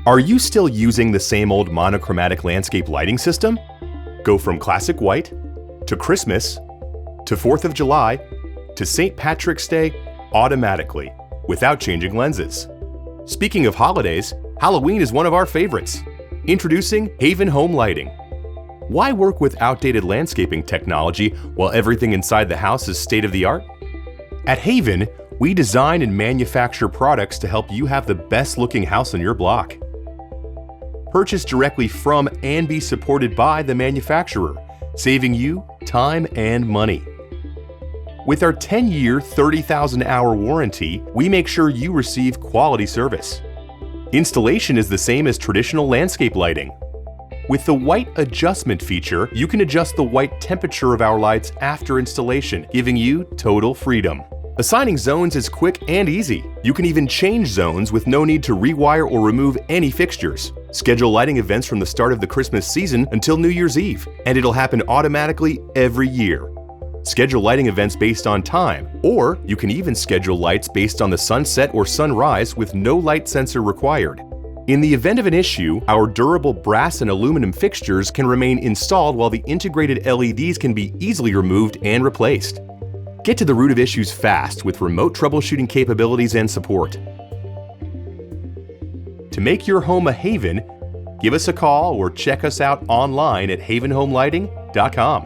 Are you still using the same old monochromatic landscape lighting system? Go from classic white, to Christmas, to 4th of July, to St. Patrick's Day automatically, without changing lenses. Speaking of holidays, Halloween is one of our favorites. Introducing Haven Home Lighting. Why work with outdated landscaping technology while everything inside the house is state-of-the-art? At Haven, we design and manufacture products to help you have the best-looking house on your block. Purchase directly from and be supported by the manufacturer, saving you time and money. With our 10-year, 30,000-hour warranty, we make sure you receive quality service. Installation is the same as traditional landscape lighting. With the white adjustment feature, you can adjust the white temperature of our lights after installation, giving you total freedom. Assigning zones is quick and easy. You can even change zones with no need to rewire or remove any fixtures. Schedule lighting events from the start of the Christmas season until New Year's Eve, and it'll happen automatically every year. Schedule lighting events based on time, or you can even schedule lights based on the sunset or sunrise with no light sensor required. In the event of an issue, our durable brass and aluminum fixtures can remain installed while the integrated LEDs can be easily removed and replaced. Get to the root of issues fast with remote troubleshooting capabilities and support. To make your home a haven, give us a call or check us out online at havenhomelighting.com.